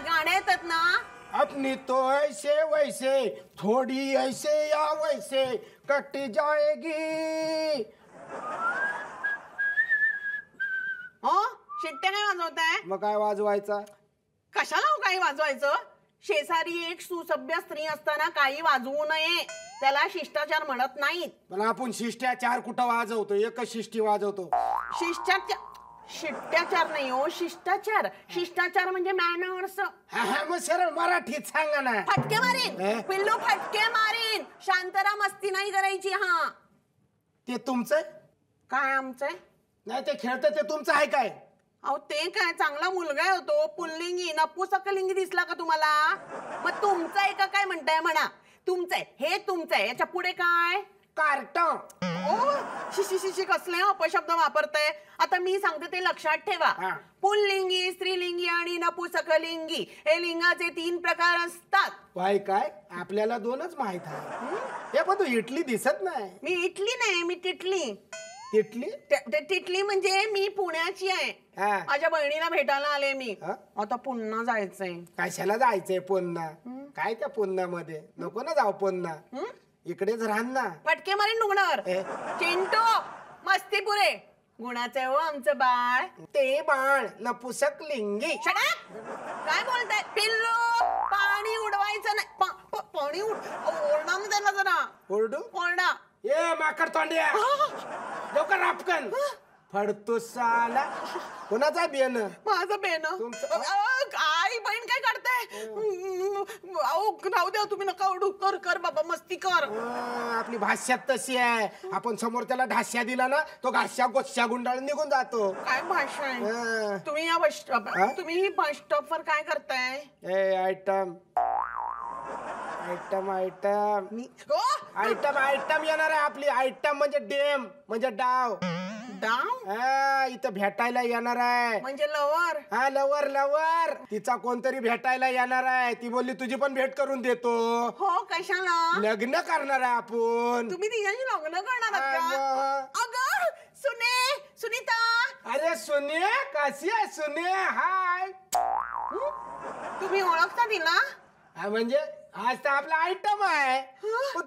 गाणे येतात ना? अपनी तो ऐसे वैसे थोड़ी ऐसे या वैसे कट जाएगी. हो शिट्ट्या काय वाजवताय? मग काय वाजवायचा? कशाला हो काही वाजवायचं? शेजारी एक सुसभ्य स्त्री असताना काही वाजवू नये, त्याला शिष्टाचार म्हणत नाहीत. पण आपण शिष्टाचार कुठं वाजवतो? एकच शिष्टी वाजवतो. शिष्टाचार नाही हो, शिष्टाचार. शिष्टाचार म्हणजे मॅनर्स. मग सरळ मराठीत सांगा ना. फटके मारीन पिल्लू, फटके मारीन. शांतरा, मस्ती नाही करायची. हा ते तुमचं काय आमचंय? नाही ते खेळतं ते तुमचं आहे काय? अहो ते काय चांगला मुलगा होतो, पुल्लिंगी नपुसकलिंगी दिसला का तुम्हाला? मग तुमचं आहे का काय म्हणताय? म्हणा तुमचं आहे, हे तुमचं आहे. याच्या पुढे काय? कार्टन. ओ शिशी शिशी कसले अपशब्द वापरताय? आता मी सांगते ते लक्षात ठेवा. पुल्लिंगी, स्त्रीलिंगी आणि नपुसकलिंगी हे लिंगाचे 3 प्रकार असतात. वाय काय आपल्याला 2च माहित आहे. हे पण तू इटली दिसत नाही. मी इटली नाही, मी टिटली. तिटली? टिटली म्हणजे मी पुण्याची आहे. माझ्या बहिणीला भेटायला आले मी. आता पुन्हा जायचंय. कशाला जायचंय पुन्हा? काय त्या पुन्हा मध्ये? नको ना जाऊ पुन्हा, इकडेच राह ना. फटके मारीन डुंगणावर. चिंटू मस्ती पुरे गुणाचं आहे हो आमचं बाळ. ते बाळ नपुसक लिंगी. काय बोलताय? पिल्लू पाणी उडवायचं नाही. पाणी ओरडा ना त्याला जरा. ओरडू? ओरडा. ये माकड तोंड्या, लवकर आपकन फडतो साला. कोणाचा बेन? माझं बेन. आई बहीण काय करताय? राहू द्या तुम्ही, नका ओरडू. कर कर बाबा, मस्ती कर. आपली भाषा तशी आहे. आपण समोर त्याला ढास्या दिला ना, तो घास्या गोस्या गुंडाळून निघून जातो. काय भाषा आहे? तुम्ही या तुम्ही ही बस स्टॉपवर काय करताय? Item item item item item येणार आहे आपली. आयटम म्हणजे डेम म्हणजे डाव. डाव? इथं भेटायला येणार आहे. म्हणजे लवर? हा लवर लवर. तिचा कोणतरी भेटायला येणार आहे. ती बोलली तुझी पण भेट करून देतो. हो कशाला? लग्न करणार आहे आपण. तुम्ही तिच्याशी लग्न करणार आहात का? अगं सुने, सुनीता. अरे सुने, कशी आहे सुने? हाय. तुम्ही ओळखता तिला? म्हणजे आज तर आपला आयटम आहे.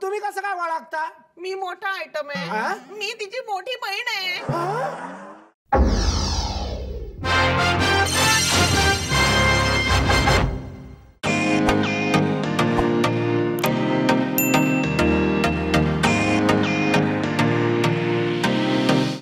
तुम्ही कसं काय ओळखता? मी मोठा आयटम आहे. मी तिची मोठी बहीण आहे.